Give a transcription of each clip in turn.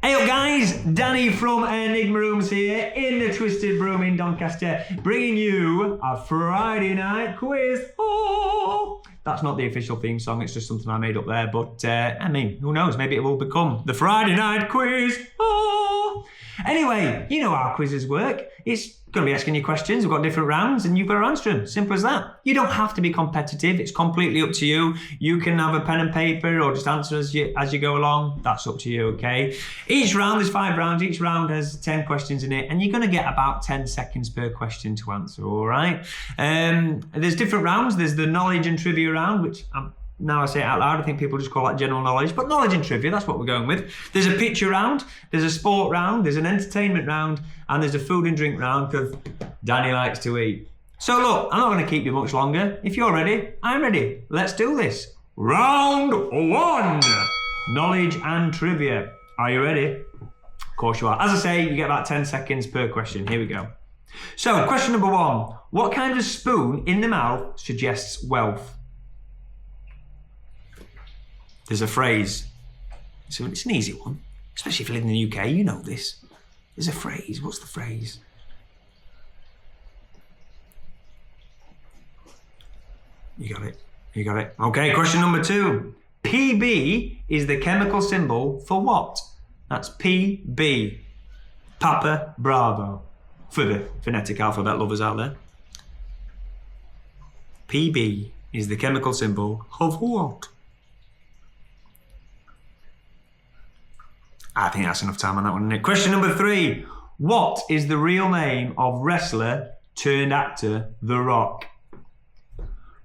Hey up guys, Danny from Enigma Rooms here in the Twisted Broom in Doncaster, bringing you a Friday night quiz. Oh, that's not the official theme song, it's just something I made up there, but I mean, who knows, maybe it will become the Friday night quiz. Oh. Anyway, you know how our quizzes work. It's going to be asking you questions, we've got different rounds and you've got to answer them, simple as that. You don't have to be competitive, it's completely up to you. You can have a pen and paper or just answer as you go along, that's up to you, okay? Each round, there's 5 rounds, each round has 10 questions in it and you're going to get about 10 seconds per question to answer, all right? There's different rounds, there's the knowledge and trivia round, which now I say it out loud, I think people just call that general knowledge, but knowledge and trivia, that's what we're going with. There's a picture round, there's a sport round, there's an entertainment round, and there's a food and drink round, because Danny likes to eat. So look, I'm not going to keep you much longer. If you're ready, I'm ready. Let's do this. Round 1, knowledge and trivia. Are you ready? Of course you are. As I say, you get about 10 seconds per question. Here we go. So, question number 1. What kind of spoon in the mouth suggests wealth? There's a phrase, so it's an easy one, especially if you live in the UK, you know this. There's a phrase, what's the phrase? You got it, you got it. Okay, question number 2. PB is the chemical symbol for what? That's PB, Papa Bravo, for the phonetic alphabet lovers out there. PB is the chemical symbol of what? I think that's enough time on that one, isn't it? Question number 3. What is the real name of wrestler turned actor The Rock?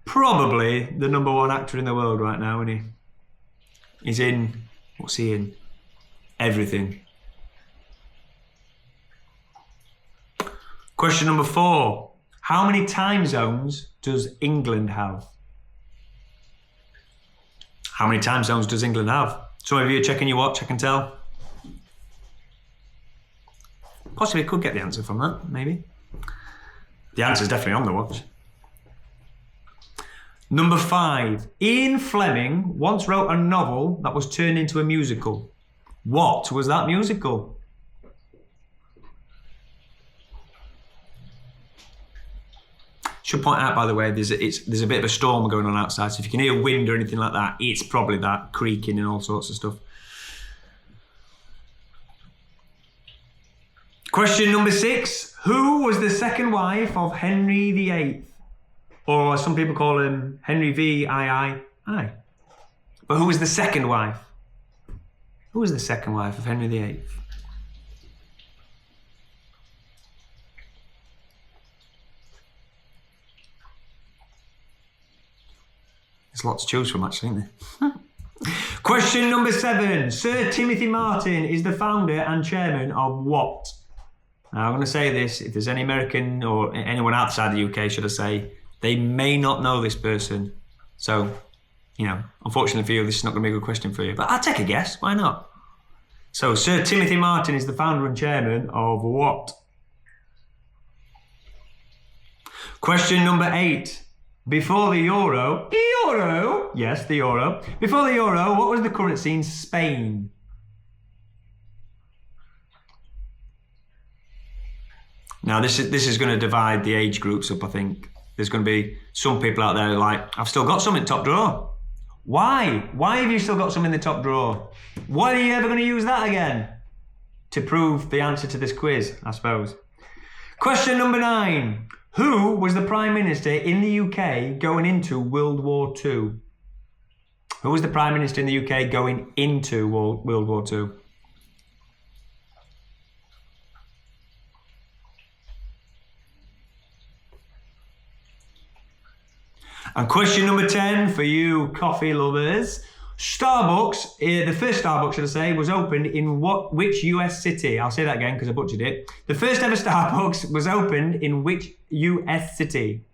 Probably the #1 actor in the world right now, isn't he? He's in, what's he in? Everything. Question number 4. How many time zones does England have? How many time zones does England have? Some of you are checking your watch, I can tell. Possibly could get the answer from that, maybe. The answer's definitely on the watch. Number 5. Ian Fleming once wrote a novel that was turned into a musical. What was that musical? Should point out, by the way, there's a bit of a storm going on outside, so if you can hear wind or anything like that, it's probably that creaking and all sorts of stuff. Question number 6. Who was the second wife of Henry VIII? Or some people call him Henry VIII. But who was the second wife? Who was the second wife of Henry VIII? There's lots to choose from, actually, isn't there? Question number 7. Sir Timothy Martin is the founder and chairman of what? Now, I'm going to say this, if there's any American or anyone outside the UK, should I say, they may not know this person. So, you know, unfortunately for you, this is not going to be a good question for you. But I'll take a guess, why not? So, Sir Timothy Martin is the founder and chairman of what? Question number 8. Before the Euro, yes, the Euro. Before the Euro, what was the currency in Spain? Now, this is going to divide the age groups up, I think. There's going to be some people out there who are like, I've still got some in top drawer. Why? Why have you still got some in the top drawer? Why are you ever going to use that again? To prove the answer to this quiz, I suppose. Question number 9. Who was the Prime Minister in the UK going into World War II? Who was the Prime Minister in the UK going into World War II? And question number 10 for you coffee lovers. Starbucks, the first Starbucks, should I say, was opened in which US city? I'll say that again because I butchered it. The first ever Starbucks was opened in which US city?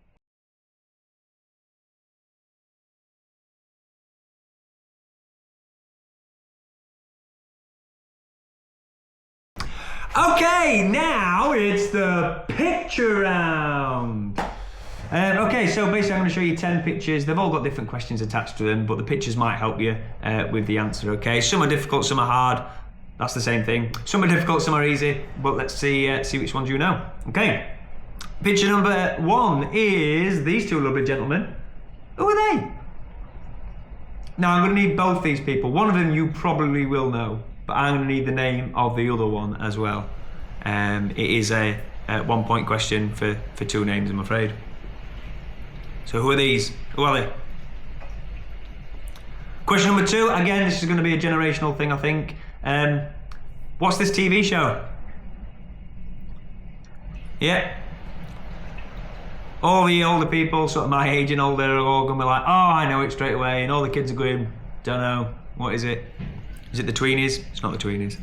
Okay, now it's the picture round. Okay, so basically I'm going to show you 10 pictures. They've all got different questions attached to them, but the pictures might help you with the answer, okay? Some are difficult, some are hard. That's the same thing. Some are difficult, some are easy, but let's see which ones you know. Okay. Picture number 1 is these two lovely gentlemen. Who are they? Now I'm going to need both these people. One of them you probably will know, but I'm going to need the name of the other one as well. It is a 1 point question for 2 names, I'm afraid. So who are these? Who are they? Question number 2, again, this is going to be a generational thing, I think. What's this TV show? Yeah. All the older people, sort of my age and older, are all going to be like, oh, I know it straight away. And all the kids are going, don't know. What is it? Is it the Tweenies? It's not the Tweenies.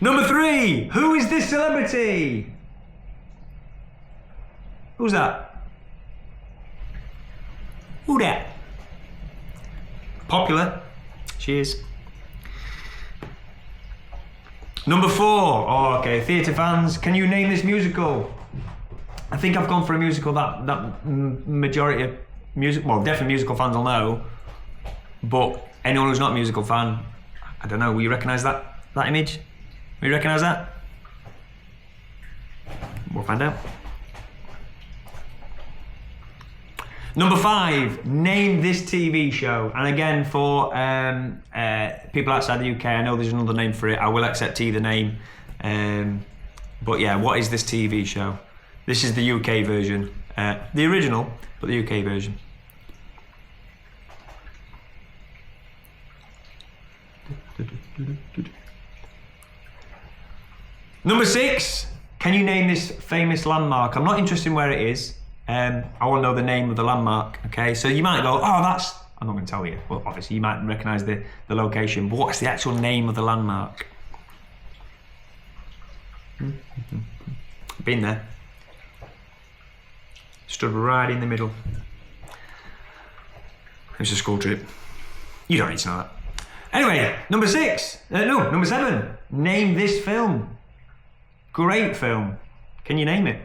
Number 3, who is this celebrity? Who's that? Who that? Popular. She is. Number 4. Oh, okay. Theatre fans, can you name this musical? I think I've gone for a musical that majority of definitely musical fans will know. But anyone who's not a musical fan, I don't know. Will you recognise that image? Will you recognise that? We'll find out. Number 5, name this TV show. And again, for people outside the UK, I know there's another name for it. I will accept either name. But yeah, what is this TV show? This is the UK version. The original, but the UK version. Number 6, can you name this famous landmark? I'm not interested in where it is. I want to know the name of the landmark, okay? So you might go, oh, that's... I'm not going to tell you. Well, obviously, you might recognise the location, but what's the actual name of the landmark? Been there. Stood right in the middle. It was a school trip. You don't need to know that. Anyway, number 7. Name this film. Great film. Can you name it?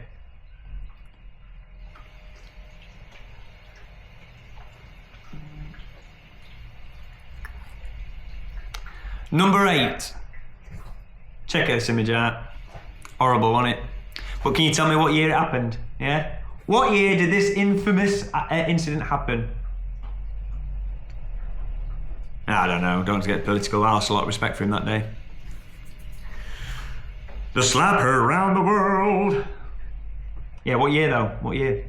Number 8. Check this image out. Horrible, wasn't it? But can you tell me what year it happened? Yeah? What year did this infamous incident happen? I don't know. Don't get political. I lost a lot of respect for him that day. The slap her around the world. Yeah, what year though? What year?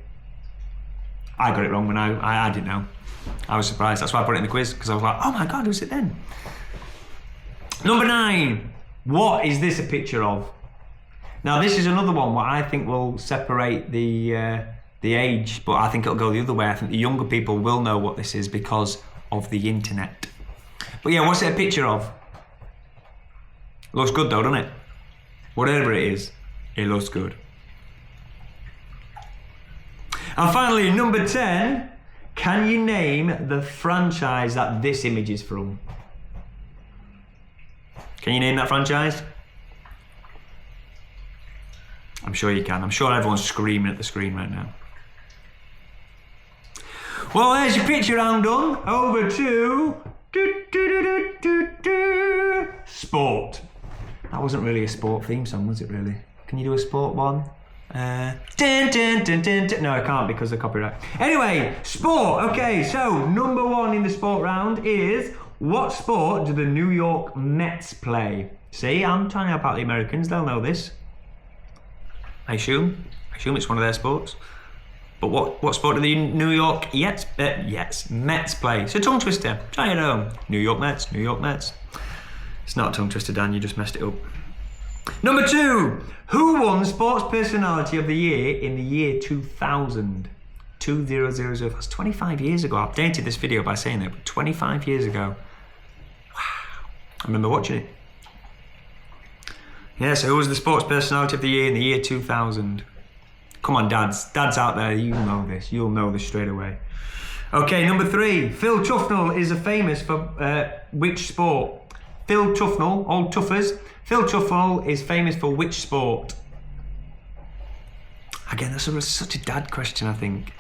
I got it wrong when I didn't know. I was surprised. That's why I put it in the quiz, because I was like, oh my God, who's it then? Number 9. What is this a picture of? Now this is another one what I think will separate the age, but I think it'll go the other way. I think the younger people will know what this is because of the internet. But yeah, what's it a picture of? Looks good though, doesn't it? Whatever it is, it looks good. And finally, number 10, can you name the franchise that this image is from? Can you name that franchise? I'm sure you can. I'm sure everyone's screaming at the screen right now. Well, there's your picture round done. Over to sport. That wasn't really a sport theme song, was it really? Can you do a sport one? No, I can't because of copyright. Anyway, sport. Okay, so number 1 in the sport round is, what sport do the New York Mets play? See, I'm trying to help out the Americans. They'll know this. I assume it's one of their sports. But what sport do the New York Mets play? It's a tongue twister. Try it at home. New York Mets, New York Mets. It's not a tongue twister, Dan, you just messed it up. Number 2, who won Sports Personality of the Year in the year 2000? 2000, that's 25 years ago. I updated this video by saying that, but 25 years ago. Wow, I remember watching it. Yeah, so who was the Sports Personality of the Year in the year 2000? Come on, dads out there, you know this. You'll know this straight away. Okay, number 3, Phil Tufnell is famous for which sport? Phil Tufnell, old Tuffers. Phil Tufnell is famous for which sport? Again, that's such a dad question, I think.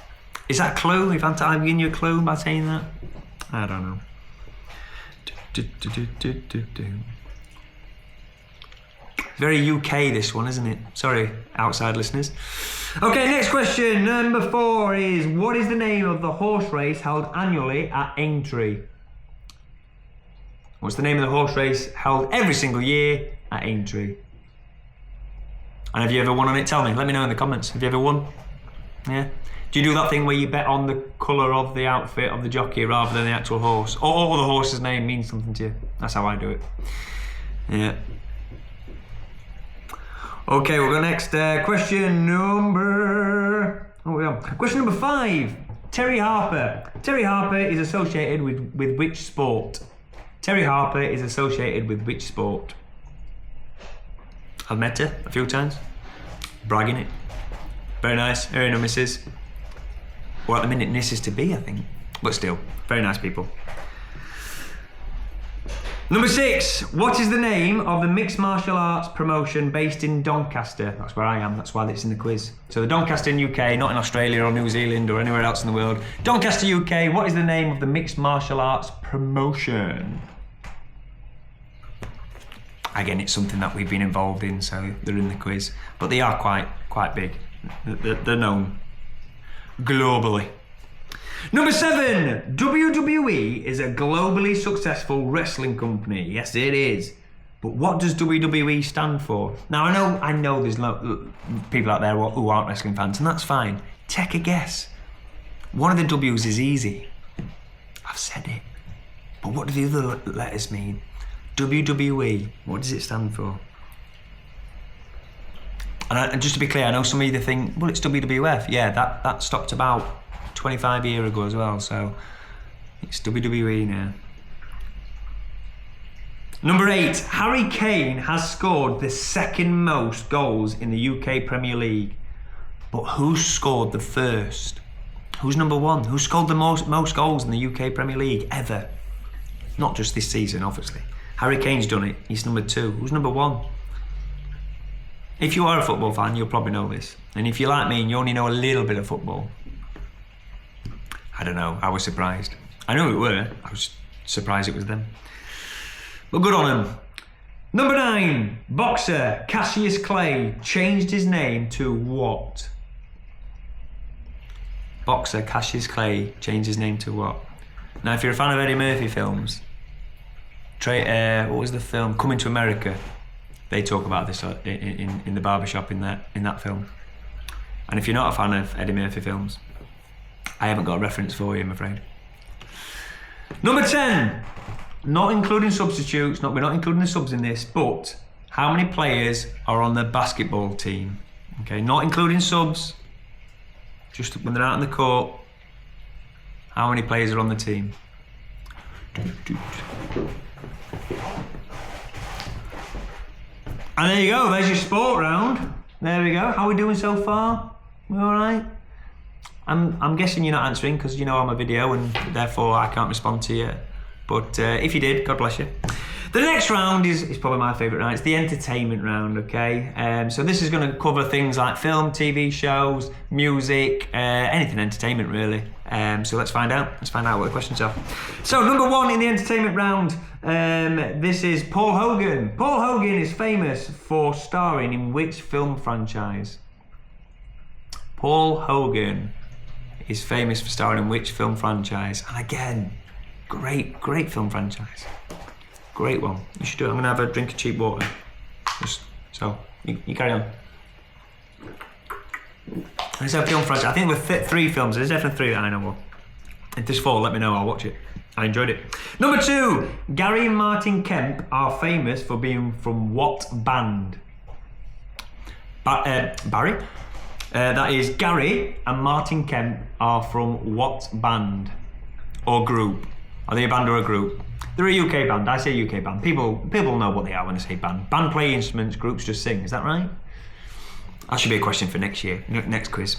Is that a clue? If I'm giving you a clue by saying that? I don't know. Very UK, this one, isn't it? Sorry, outside listeners. Okay, next question. Number 4 is, what is the name of the horse race held annually at Aintree? What's the name of the horse race held every single year at Aintree? And have you ever won on it? Tell me. Let me know in the comments. Have you ever won? Yeah. Do you do that thing where you bet on the colour of the outfit of the jockey rather than the actual horse? Or the horse's name means something to you? That's how I do it. Yeah. Okay, we'll go next. Question number 5. Terry Harper. Terry Harper is associated with which sport? Terry Harper is associated with which sport? I've met her a few times. Bragging it. Very nice. Very no misses. Well, at the minute, misses to be, I think. But still, very nice people. Number 6, what is the name of the mixed martial arts promotion based in Doncaster? That's where I am, that's why it's in the quiz. So the Doncaster in UK, not in Australia or New Zealand or anywhere else in the world. Doncaster, UK, what is the name of the mixed martial arts promotion? Again, it's something that we've been involved in, so they're in the quiz. But they are quite big. They're known globally. Number 7, WWE is a globally successful wrestling company. Yes, it is. But what does WWE stand for? Now, I know there's people out there who aren't wrestling fans, and that's fine. Take a guess. One of the W's is easy. I've said it. But what do the other letters mean? WWE, what does it stand for? And just to be clear, I know some of you think, well, it's WWF. Yeah, that stopped about 25 years ago as well, so it's WWE now. Number 8, Harry Kane has scored the second most goals in the UK Premier League. But who scored the first? Who's number 1? Who scored the most goals in the UK Premier League ever? Not just this season, obviously. Harry Kane's done it. He's number 2. Who's number 1? If you are a football fan, you'll probably know this. And if you're like me and you only know a little bit of football, I don't know, I was surprised. I know it were, I was surprised it was them. But good on them. Number 9, boxer Cassius Clay changed his name to what? Boxer Cassius Clay changed his name to what? Now, if you're a fan of Eddie Murphy films, what was the film? Coming to America. They talk about this in the barbershop in that film. And if you're not a fan of Eddie Murphy films, I haven't got a reference for you, I'm afraid. Number 10, not including substitutes, we're not including the subs in this, but how many players are on the basketball team? Okay, not including subs, just when they're out on the court, how many players are on the team? And there you go, there's your sport round. There we go. How are we doing so far? We all right? I'm guessing you're not answering because you know I'm a video and therefore I can't respond to you. But if you did, God bless you. The next round is probably my favourite round. It's the entertainment round, okay? So this is going to cover things like film, TV shows, music, anything entertainment really. So let's find out. Let's find out what the questions are. So number 1 in the entertainment round, this is Paul Hogan. Paul Hogan is famous for starring in which film franchise? Paul Hogan is famous for starring in which film franchise? And again, great film franchise. Great one. You should do it. I'm gonna have a drink of cheap water. Just so you carry on. There's a film franchise. I think with 3 films. There's definitely 3 that I know of. If there's 4, let me know. I'll watch it. I enjoyed it. Number 2, Gary and Martin Kemp are famous for being from what band? Barry. That is Gary and Martin Kemp are from what band or group? Are they a band or a group? They're a UK band. I say UK band. People know what they are when I say band. Band play instruments, groups just sing. Is that right? That should be a question for next year, next quiz.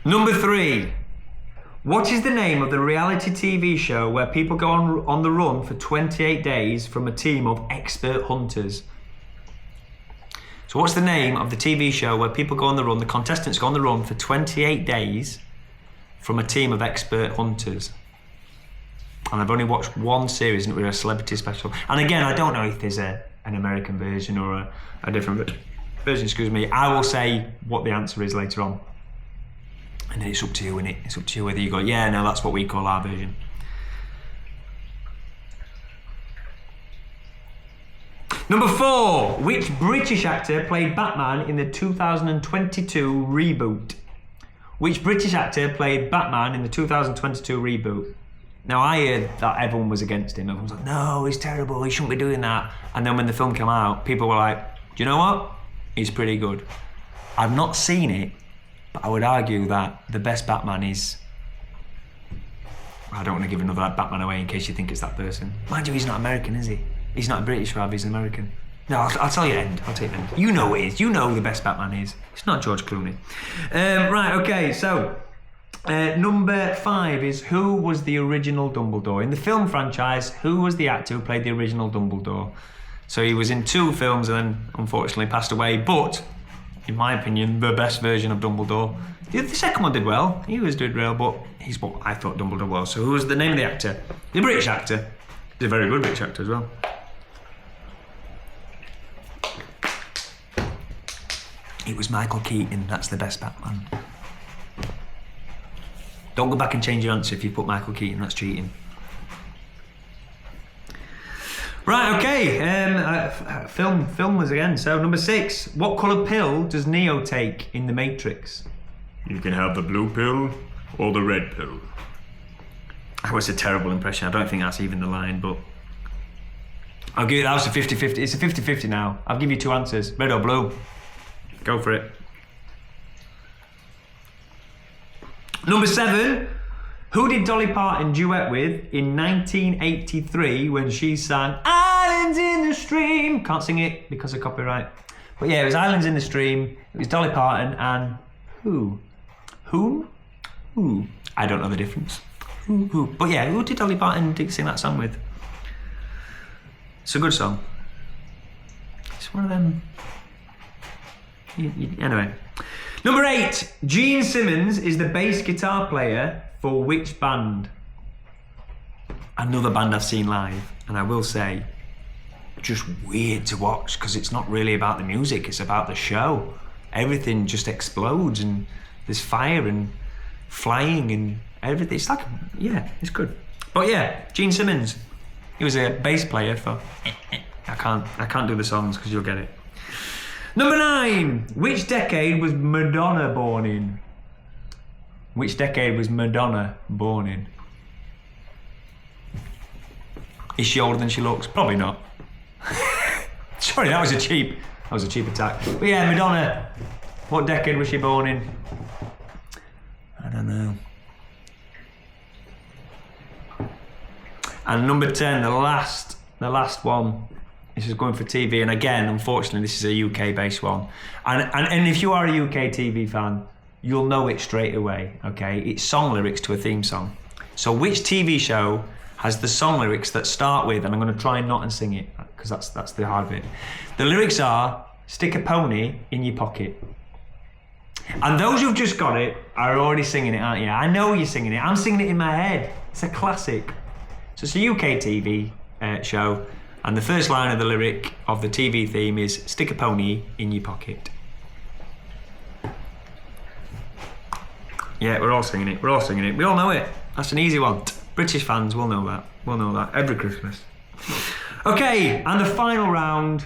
Number 3. What is the name of the reality TV show where people go on the run for 28 days from a team of expert hunters? So what's the name of the TV show where people go on the run, the contestants go on the run for 28 days from a team of expert hunters. And I've only watched one series, and it was a celebrity special. And again, I don't know if there's an American version or a different version, excuse me. I will say what the answer is later on. And then it's up to you, innit? It's up to you whether you go, yeah, no, that's what we call our version. Number 4, which British actor played Batman in the 2022 reboot? Which British actor played Batman in the 2022 reboot? Now, I heard that everyone was against him. Everyone was like, no, he's terrible, he shouldn't be doing that. And then when the film came out, people were like, do you know what? He's pretty good. I've not seen it, but I would argue that the best Batman is... I don't want to give another Batman away in case you think it's that person. Mind you, he's not American, is he? He's not British, Rav, he's American. No, I'll tell you the end. I'll tell you the end. You know it is. You know the best Batman is. It's not George Clooney. Right, okay, so... number 5 is who was the original Dumbledore? In the film franchise, who was the actor who played the original Dumbledore? So he was in 2 films and then unfortunately passed away, but in my opinion, the best version of Dumbledore. The second one did well, he did well, but he's what I thought Dumbledore was. So who was the name of the actor? The British actor. He's a very good British actor as well. It was Michael Keaton, that's the best Batman. Don't go back and change your answer if you put Michael Keaton, that's cheating. Right, okay, film was again. So number 6, what colour pill does Neo take in The Matrix? You can have the blue pill or the red pill. That was a terrible impression. I don't think that's even the line, but... I'll give you, that was a 50-50. It's a 50-50 now. I'll give you 2 answers, red or blue. Go for it. Number 7, who did Dolly Parton duet with in 1983 when she sang Islands in the Stream? Can't sing it because of copyright. But yeah, it was Islands in the Stream. It was Dolly Parton and who? Who? I don't know the difference. Who? But yeah, who did Dolly Parton sing that song with? It's a good song. It's one of them. Anyway. Number 8, Gene Simmons is the bass guitar player for which band? Another band I've seen live, and I will say, just weird to watch because it's not really about the music, it's about the show. Everything just explodes and there's fire and flying and everything. It's like, yeah, it's good. But yeah, Gene Simmons, he was a bass player for... I can't do the songs because you'll get it. Number 9, which decade was Madonna born in? Which decade was Madonna born in? Is she older than she looks? Probably not. Sorry, that was a cheap attack. But yeah, Madonna, what decade was she born in? I don't know. And number 10, the last one. This is going for TV, and again, unfortunately, this is a UK-based one. And if you are a UK TV fan, you'll know it straight away, okay? It's song lyrics to a theme song. So which TV show has the song lyrics that start with, and I'm going to try not and sing it, because that's the hard bit. The lyrics are, stick a pony in your pocket. And those who've just got it are already singing it, aren't you? I know you're singing it. I'm singing it in my head. It's a classic. So it's a UK TV show. And the first line of the lyric of the TV theme is, stick a pony in your pocket. Yeah, we're all singing it. We all know it. That's an easy one. British fans will know that. We'll know that every Christmas. Okay, and the final round.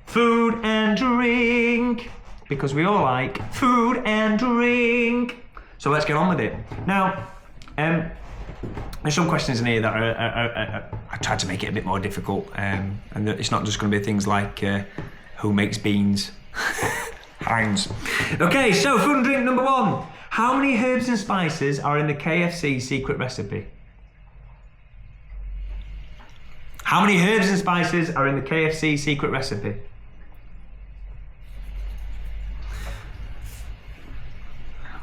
Food and drink. Because we all like food and drink. So let's get on with it. Now, there's some questions in here that are I tried to make it a bit more difficult, and it's not just going to be things like who makes beans. Heinz. Okay, so food and drink number 1. How many herbs and spices are in the KFC secret recipe? How many herbs and spices are in the KFC secret recipe?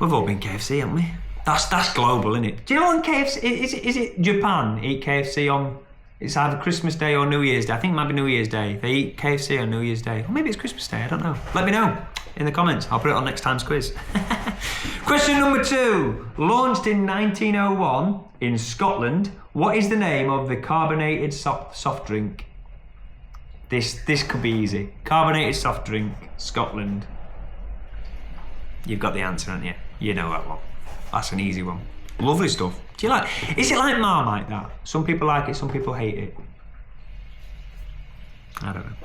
We've all been KFC, haven't we? That's global, isn't it? Do you know on KFC, is it Japan eat KFC on, it's either Christmas Day or New Year's Day. I think it might be New Year's Day. They eat KFC on New Year's Day. Or maybe it's Christmas Day, I don't know. Let me know in the comments. I'll put it on next time's quiz. Question number 2. Launched in 1901 in Scotland, what is the name of the carbonated soft drink? This could be easy. Carbonated soft drink, Scotland. You've got the answer, haven't you? You know that one. That's an easy one. Lovely stuff. Do you like? Is it like Marmite that? Some people like it, some people hate it. I don't know.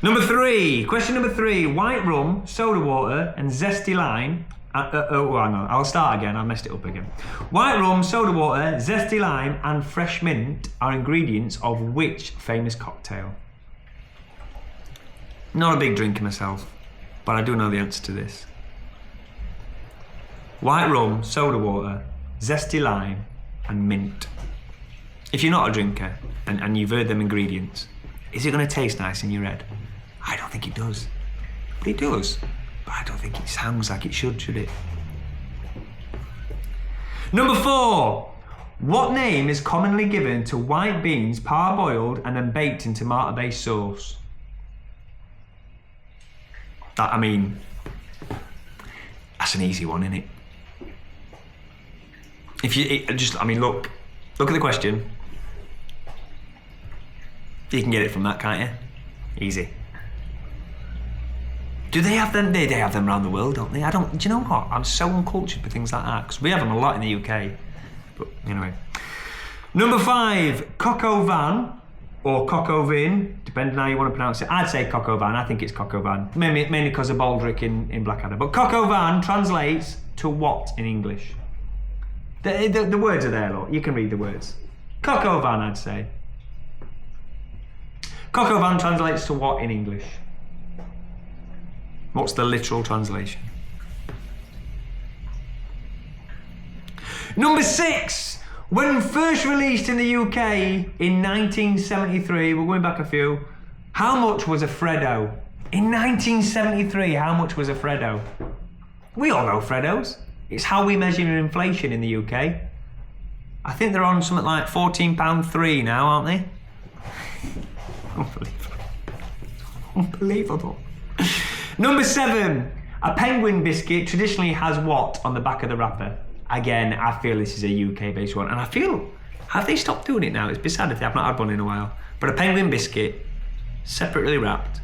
Number 3. Question number 3. White rum, soda water, and zesty lime. Hang on. I'll start again. I messed it up again. White rum, soda water, zesty lime, and fresh mint are ingredients of which famous cocktail? Not a big drinker myself, but I do know the answer to this. White rum, soda water, zesty lime, and mint. If you're not a drinker and you've heard them ingredients, is it going to taste nice in your head? I don't think it does. But it does. But I don't think it sounds like it should it? Number 4. What name is commonly given to white beans parboiled and then baked in tomato-based sauce? That's an easy one, isn't it? Look at the question. You can get it from that, can't you? Easy. Do they have them? They have them around the world, don't they? Do you know what? I'm so uncultured with things like that, because we have them a lot in the UK. But anyway. Number 5, coq au vin, or coq au vin, depending on how you want to pronounce it. I'd say coq au vin. I think it's coq au vin. Mainly because of Baldric in Blackadder. But coq au vin translates to what in English? The words are there, look. You can read the words. Coq au vin, I'd say. Coq au vin translates to what in English? What's the literal translation? Number 6. When first released in the UK in 1973, we're going back a few, how much was a Freddo? In 1973, how much was a Freddo? We all know Freddos. It's how we measure inflation in the UK. I think they're on something like £14.3 now, aren't they? Unbelievable. Unbelievable. Number 7. A penguin biscuit traditionally has what on the back of the wrapper? Again, I feel this is a UK-based one. And I feel, have they stopped doing it now? It's beside it. I've not had one in a while. But a penguin biscuit, separately wrapped.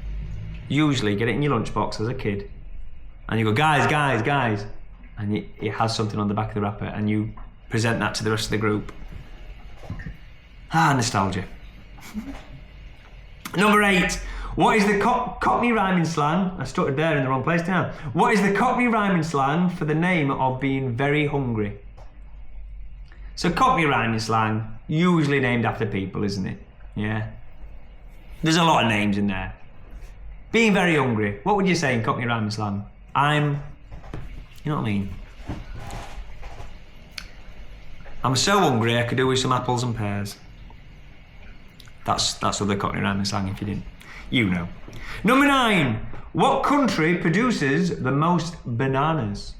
Usually, get it in your lunchbox as a kid. And you go, guys. And it has something on the back of the wrapper. And you present that to the rest of the group. Nostalgia. Number 8. What is the Cockney rhyming slang? I stuttered there in the wrong place now. What is the Cockney rhyming slang for the name of being very hungry? So Cockney rhyming slang, usually named after people, isn't it? Yeah. There's a lot of names in there. Being very hungry. What would you say in Cockney rhyming slang? You know what I mean? I'm so hungry I could do with some apples and pears. That's other Cockney rhyming slang if you didn't. You know. Number 9. What country produces the most bananas?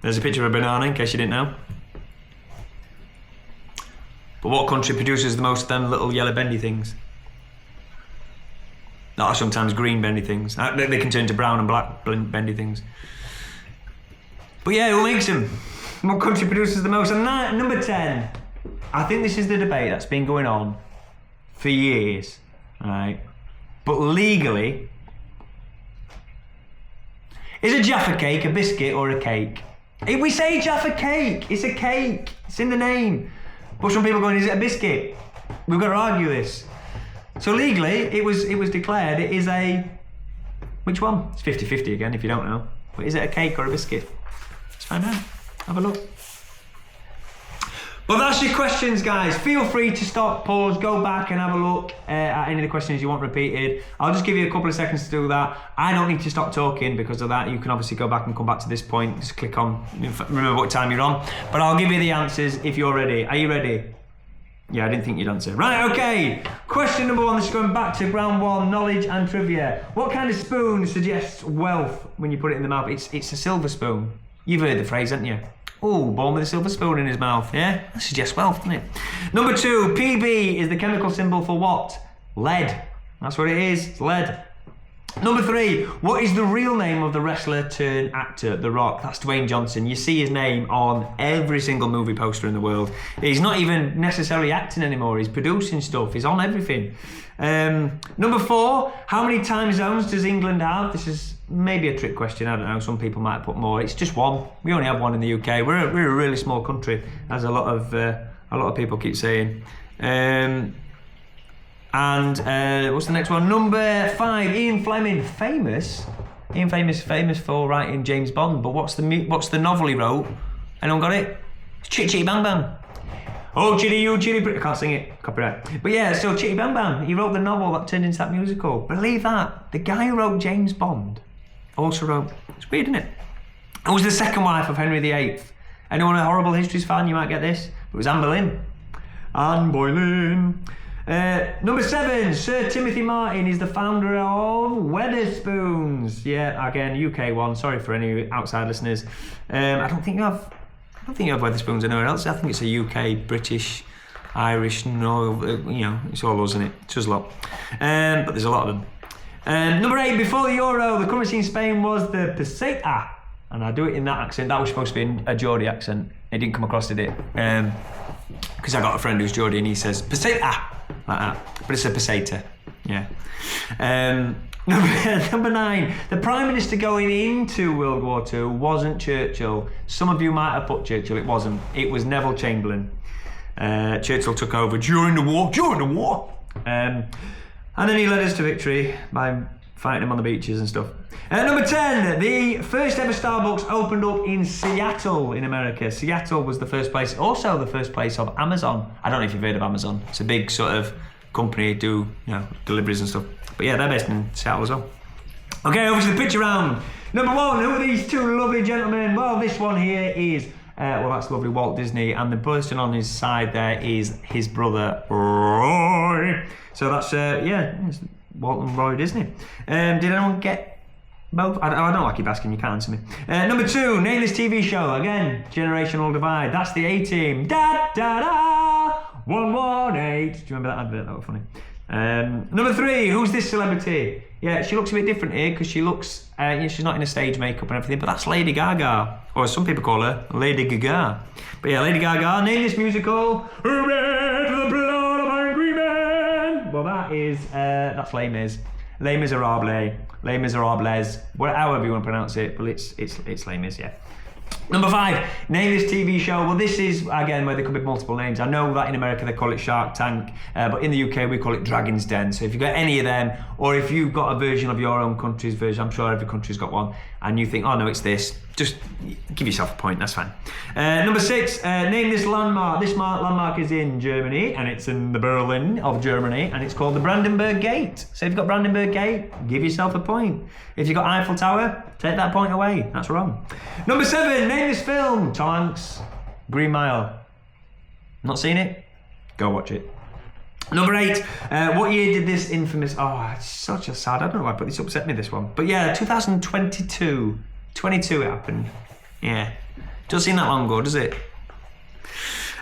There's a picture of a banana in case you didn't know. But what country produces the most of them little yellow bendy things? That are sometimes green bendy things. They can turn to brown and black bendy things. But yeah, who makes them? What country produces the most? And number 10. I think this is the debate that's been going on for years, right? But legally, is a Jaffa cake a biscuit or a cake? If we say Jaffa cake, it's a cake. It's in the name. But some people are going, is it a biscuit? We've got to argue this. So legally, it was declared it is a... Which one? It's 50-50 again, if you don't know. But is it a cake or a biscuit? Let's find out. Have a look. Well, that's your questions, guys. Feel free to stop, pause, go back and have a look at any of the questions you want repeated. I'll just give you a couple of seconds to do that. I don't need to stop talking because of that. You can obviously go back and come back to this point. Just click on, remember what time you're on. But I'll give you the answers if you're ready. Are you ready? Yeah, I didn't think you'd answer. Right, okay. Question number 1, this is going back to round 1, knowledge and trivia. What kind of spoon suggests wealth when you put it in the mouth? It's a silver spoon. You've heard the phrase, haven't you? Oh, born with a silver spoon in his mouth, yeah? That suggests wealth, doesn't it? Number 2, PB is the chemical symbol for what? Lead. That's what it is, it's lead. Number 3, what is the real name of the wrestler turned actor, The Rock? That's Dwayne Johnson. You see his name on every single movie poster in the world. He's not even necessarily acting anymore. He's producing stuff. He's on everything. Number 4, how many time zones does England have? This is maybe a trick question. I don't know. Some people might put more. It's just one. We only have one in the UK. We're a really small country, as a lot of people keep saying. And what's the next one? Number 5, Ian Fleming, famous for writing James Bond. But what's the novel he wrote? Anyone got it? It's Chitty Chitty Bang Bang. Oh, Chitty you, Chitty. I can't sing it. Copyright. But yeah, so Chitty Bang Bang. He wrote the novel that turned into that musical. Believe that. The guy who wrote James Bond also wrote. It's weird, isn't it? It was the second wife of Henry VIII. Anyone a Horrible Histories fan? You might get this. It was Anne Boleyn. Anne Boleyn. Number 7, Sir Timothy Martin is the founder of Wetherspoons. Yeah, again, UK one. Sorry for any outside listeners. I don't think you have Wetherspoons anywhere else. I think it's a UK, British, Irish. No, it's all us, isn't it? It's just a lot. But there's a lot of them. Number 8, before the Euro, the currency in Spain was the peseta, and I do it in that accent. That was supposed to be a Geordie accent. It didn't come across, did it? Because I got a friend who's Geordie and he says peseta. Like that, but it's a peseta. Yeah. Number 9, the Prime Minister going into World War II wasn't Churchill. Some of you might have put Churchill. It wasn't. It was Neville Chamberlain. Churchill took over during the war. And then he led us to victory by fighting him on the beaches and stuff. Number 10, the first ever Starbucks opened up in Seattle in America. Seattle was the first place, also the first place of Amazon. I don't know if you've heard of Amazon. It's a big sort of company, do deliveries and stuff. But yeah, they're based in Seattle as well. Okay, over to the picture round. Number 1, who are these two lovely gentlemen? Well, this one here is, that's lovely, Walt Disney, and the person on his side there is his brother, Roy. So that's, it's Walt and Roy Disney. Did anyone get both? I don't like keep asking, you can't answer me. Number 2, name this TV show. Again, generational divide. That's the A-Team. Da da da 118. Do you remember that advert? That was funny. Number 3, who's this celebrity? Yeah, she looks a bit different here because she looks, she's not in a stage makeup and everything, but that's Lady Gaga. Or as some people call her, Lady Gaga. But yeah, Lady Gaga, name this musical. Hooray to the blood of angry men. Well, that's Les Mis. Les Miserables. Les Miserables. However you want to pronounce it, but it's Les Mis, yeah. Number 5, name this TV show. Well, this is, again, where there could be multiple names. I know that in America they call it Shark Tank, but in the UK we call it Dragon's Den. So if you've got any of them, or if you've got a version of your own country's version, I'm sure every country's got one, and you think, oh no, it's this, just give yourself a point, that's fine. Number 6, name this landmark. This landmark is in Germany, and it's in the Berlin of Germany, and it's called the Brandenburg Gate. So if you've got Brandenburg Gate, give yourself a point. If you've got Eiffel Tower, take that point away. That's wrong. Number 7, name this film. Tom Hanks, Green Mile. Not seen it? Go watch it. Number 8, what year did this infamous... Oh, it's such a sad... I don't know why, but it's upset me, this one. But yeah, 2022. 22 it happened. Yeah. Doesn't seem that long ago, does it?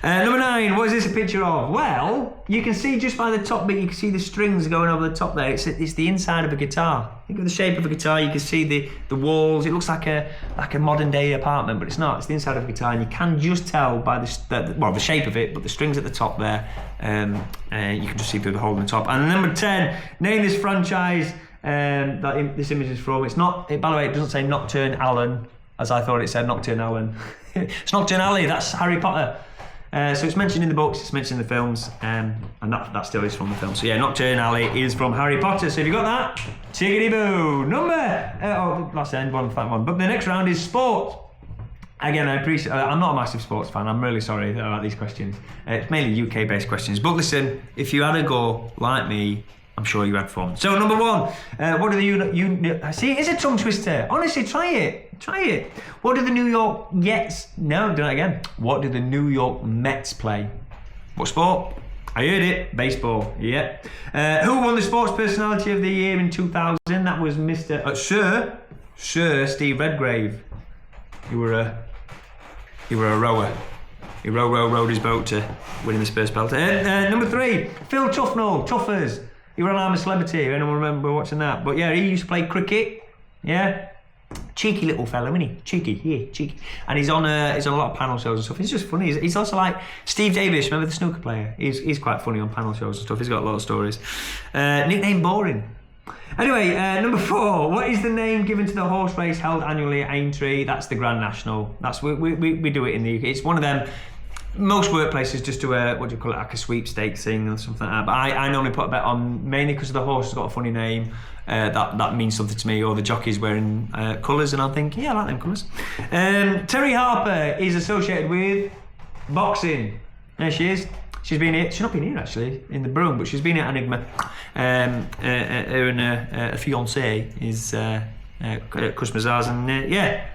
Number 9, what is this a picture of? Well, you can see just by the top bit, you can see the strings going over the top there. It's the inside of a guitar. Think of the shape of a guitar, you can see the walls. It looks like a modern day apartment, but it's not. It's the inside of a guitar, and you can just tell by the shape of it, but the strings at the top there, you can just see through the hole in the top. And number 10, name this franchise that this image is from. It's not, by the way, it doesn't say Nocturne Allen, as I thought it said Nocturne Allen. It's Nocturne Alley, that's Harry Potter. So it's mentioned in the books, it's mentioned in the films, and that still is from the film. So yeah, Nocturne Alley is from Harry Potter. So if you got that, tickety-boo. That's the end one for that one. But the next round is sport. Again, I appreciate. I'm not a massive sports fan. I'm really sorry about these questions. It's mainly UK-based questions. But listen, if you had a go like me, I'm sure you had fun. So number 1, what do the see? It's a tongue twister. Honestly, try it. What do the New York Mets? No, do it again. What do the New York Mets play? What sport? I heard it. Baseball. Yeah. Who won the Sports Personality of the Year in 2000? That was Mr. Sir Steve Redgrave. You were a rower. He rowed his boat to winning the Spurs belt. Number 3, Phil Tufnell, Tuffers. He were on I'm a Celebrity. Anyone remember watching that? But yeah, he used to play cricket. Yeah. Cheeky little fella, isn't he? Cheeky. And he's on a lot of panel shows and stuff. He's just funny. He's also like Steve Davis, remember the snooker player? He's quite funny on panel shows and stuff. He's got a lot of stories. Nickname Boring. Anyway, number 4. What is the name given to the horse race held annually at Aintree? That's the Grand National. That's we do it in the UK. It's one of them. Most workplaces just do a, what do you call it, like a sweepstakes thing or something like that. But I normally put a bet on, mainly because the horse has got a funny name. That means something to me. Or the jockey's wearing colours, and I think, yeah, I like them colours. Terry Harper is associated with boxing. There she is. She's been here. She's not been here actually in the Broom, but she's been at Enigma. Her and her fiance is Chris Mazars, and yeah,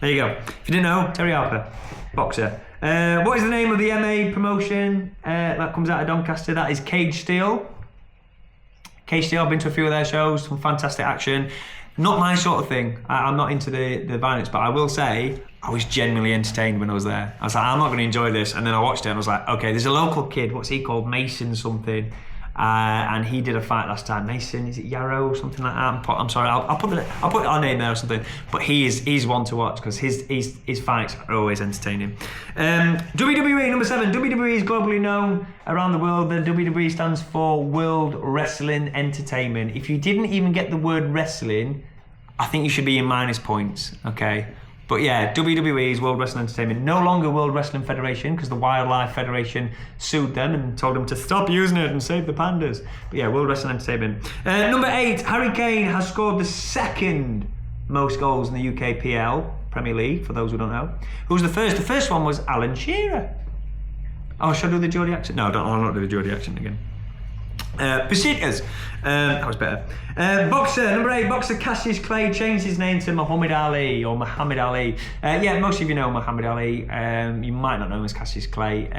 there you go. If you didn't know, Terry Harper, boxer. What is the name of the MA promotion that comes out of Doncaster? That is Cage Steel. Cage Steel, I've been to a few of their shows, some fantastic action. Not my sort of thing. I'm not into the violence, but I will say I was genuinely entertained when I was there. I was like, I'm not going to enjoy this. And then I watched it and I was like, okay, there's a local kid, what's he called? Mason something. And he did a fight last time. Mason, is it Yarrow or something like that? I'm sorry, I'll put our name there or something. But he's one to watch because his fights are always entertaining. WWE number 7. WWE is globally known around the world. The WWE stands for World Wrestling Entertainment. If you didn't even get the word wrestling, I think you should be in minus points. Okay. But yeah, WWE is World Wrestling Entertainment. No longer World Wrestling Federation because the Wildlife Federation sued them and told them to stop using it and save the pandas. But yeah, World Wrestling Entertainment. Number 8, Harry Kane has scored the 2nd most goals in the UKPL Premier League, for those who don't know. Who's the first? The first one was Alan Shearer. Oh, should I do the Geordie accent? No, I'll not do the Geordie accent again. Pesetas. That was better. Boxer, number 8, boxer Cassius Clay changed his name to Muhammad Ali, or Muhammad Ali. Yeah, most of you know Muhammad Ali. You might not know him as Cassius Clay.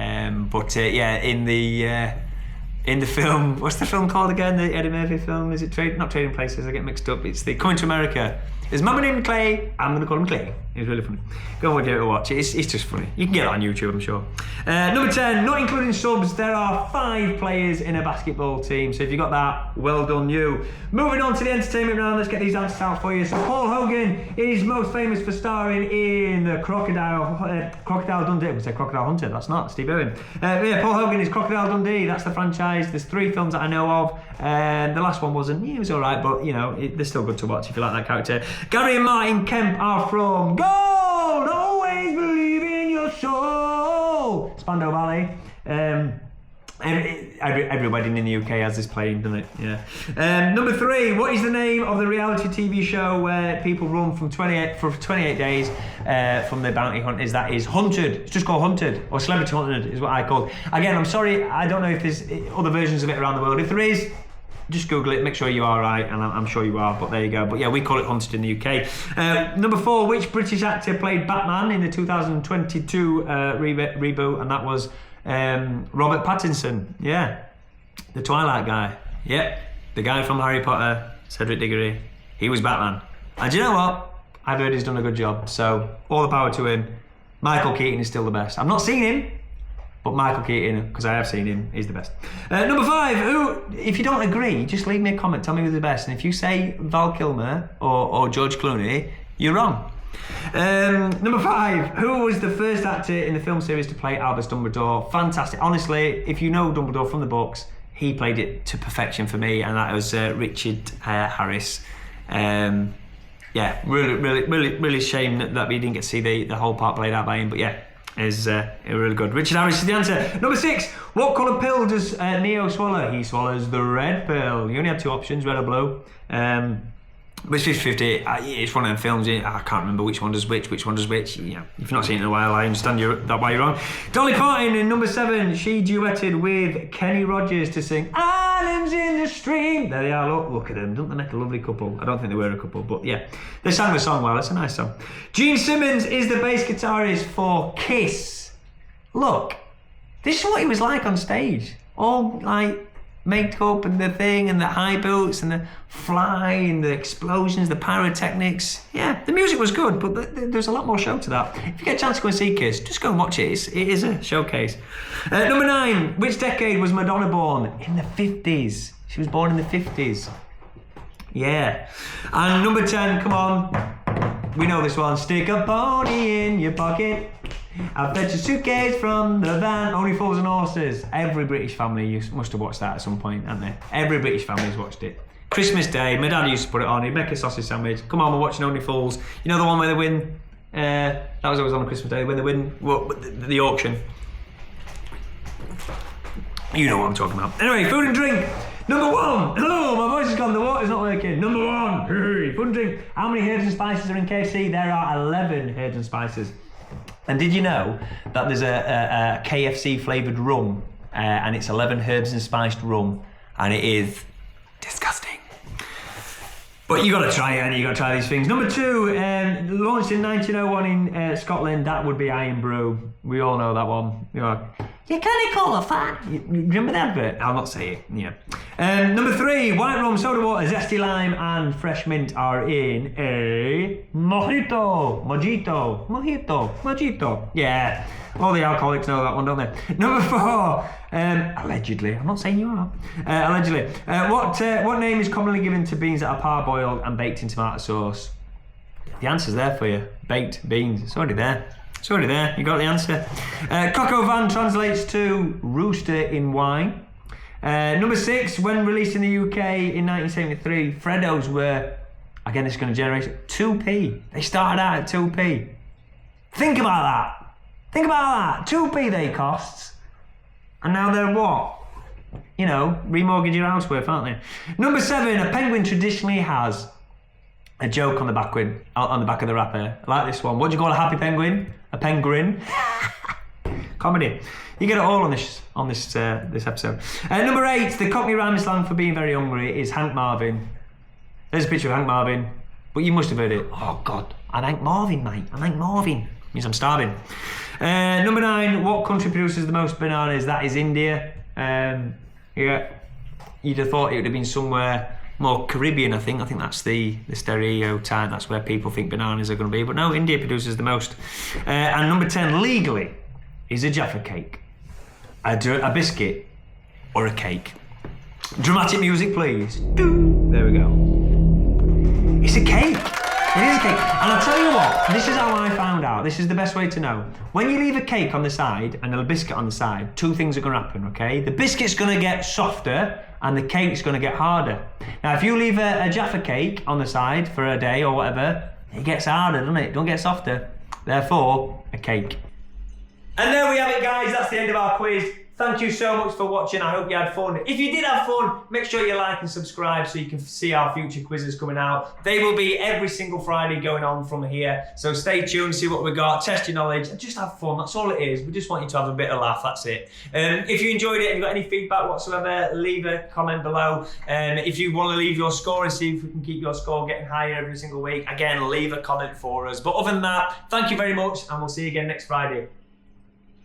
But yeah, in the film, what's the film called again? The Eddie Murphy film? Is it not Trading Places? I get mixed up. It's the Coming to America. There's Mama named Clay. I'm going to call him Clay. It's really funny. Go and give it a watch. It's just funny. You can get it on YouTube, I'm sure. Number 10, not including subs, there are 5 players in a basketball team. So if you got that, well done you. Moving on to the entertainment round, let's get these answers out for you. So Paul Hogan is most famous for starring in the Crocodile Dundee. I said Crocodile Hunter. That's not Steve Irwin. Yeah, Paul Hogan is Crocodile Dundee. That's the franchise. There's 3 films that I know of. The last one wasn't. Yeah, it was all right, but you know, they're still good to watch if you like that character. Gary and Martin Kemp are from Gold. Always believe in your soul. Spandau Ballet. Every wedding in the UK has this playing, doesn't it? Yeah. Number 3. What is the name of the reality TV show where people run for 28 days from the bounty hunters? That is Hunted. It's just called Hunted, or Celebrity Hunted is what I call it. Again, I'm sorry, I don't know if there's other versions of it around the world. If there is, just Google it, make sure you are right, and I'm sure you are, but there you go. But yeah, we call it Hunted in the UK. Number 4, which British actor played Batman in the 2022 reboot? And that was Robert Pattinson. Yeah, the Twilight guy. Yep, the guy from Harry Potter, Cedric Diggory. He was Batman. And do you know what? I've heard he's done a good job, so all the power to him. Michael Keaton is still the best. I've not seen him, but Michael Keaton, because I have seen him, is the best. Number 5, who, if you don't agree, just leave me a comment, tell me who's the best. And if you say Val Kilmer or George Clooney, you're wrong. Number 5, who was the first actor in the film series to play Albus Dumbledore? Fantastic. Honestly, if you know Dumbledore from the books, he played it to perfection for me, and that was Richard Harris. Yeah, really shame that we didn't get to see the whole part played out by him, but yeah, is really good. Richard Harris is the answer. Number 6, what colour pill does Neo swallow? He swallows the red pill. You only have 2 options, red or blue. But it's 50-50. It's one of them films. I can't remember which one does which one does which. You know, if you've not seen it in a while, I understand that why you're wrong. Dolly Parton in number 7. She duetted with Kenny Rogers to sing Islands in the Stream. There they are. Look at them. Don't they make a lovely couple? I don't think they were a couple, but yeah, they sang the song well. It's a nice song. Gene Simmons is the bass guitarist for Kiss. Look, this is what he was like on stage. All like makeup and the thing and the high boots and the fly and the explosions, the pyrotechnics. Yeah, the music was good, but there's a lot more show to that. If you get a chance to go and see Kiss, just go and watch it. It is a showcase. Number 9, which decade was Madonna born? In the 50s. She was born in the 50s. Yeah. And number 10, come on. We know this one. Stick a pony in your pocket. I'll fetch a suitcase from the van. Only Fools and Horses. Every British family must have watched that at some point, haven't they? Every British family's watched it. Christmas Day, my dad used to put it on. He'd make a sausage sandwich. Come on, we're watching Only Fools. You know the one where they win? That was always on Christmas Day when they win the auction. You know what I'm talking about. Anyway, food and drink. Number 1. Hello, my voice has gone. The water's not working. Number 1. Hey, food and drink. How many herbs and spices are in KFC? There are 11 herbs and spices. And did you know that there's a KFC flavoured rum, and it's 11 herbs and spiced rum, and it is disgusting. But you got to try it, and you got to try these things. Number 2, launched in 1901 in Scotland. That would be Iron Brew. We all know that one. You kind of call a fan. You remember the advert? I'll not say it. Yeah. Number 3, white rum, soda water, zesty lime, and fresh mint are in a mojito. Yeah. All the alcoholics know that one, don't they? Number 4, allegedly. I'm not saying you are. Allegedly. What name is commonly given to beans that are parboiled and baked in tomato sauce? The answer's there for you. Baked beans. It's already there. You got the answer. Coq au vin translates to rooster in wine. Number 6, when released in the UK in 1973, Freddos were, again, this is going to generate 2p. They started out at 2p. Think about that. 2p they cost. And now they're what? Remortgage your house worth, aren't they? Number 7, a penguin traditionally has a joke on the back of the wrapper. I like this one. What do you call a happy penguin? A penguin. Comedy. You get it all on this episode. Number 8, the Cockney rhyming slang for being very hungry is Hank Marvin. There's a picture of Hank Marvin, but you must have heard it. Oh God, I'm Hank Marvin, mate. I'm Hank Marvin. Means I'm starving. Number 9, what country produces the most bananas? That is India. Yeah, you'd have thought it would have been somewhere more Caribbean, I think. I think that's the stereotype. That's where people think bananas are going to be. But no, India produces the most. And number 10, legally, is a Jaffa cake, a biscuit, or a cake. Dramatic music, please. There we go. It's a cake. It is a cake. And I'll tell you what, this is how I found out. This is the best way to know. When you leave a cake on the side and a biscuit on the side, 2 things are going to happen, okay? The biscuit's going to get softer and the cake's going to get harder. Now, if you leave a Jaffa cake on the side for a day or whatever, it gets harder, doesn't it? Don't get softer. Therefore, a cake. And there we have it, guys. That's the end of our quiz. Thank you so much for watching. I hope you had fun. If you did have fun, make sure you like and subscribe so you can see our future quizzes coming out. They will be every single Friday going on from here. So stay tuned, see what we got, test your knowledge, and just have fun. That's all it is. We just want you to have a bit of laugh. That's it. If you enjoyed it and you've got any feedback whatsoever, leave a comment below. If you want to leave your score and see if we can keep your score getting higher every single week, again, leave a comment for us. But other than that, thank you very much, and we'll see you again next Friday.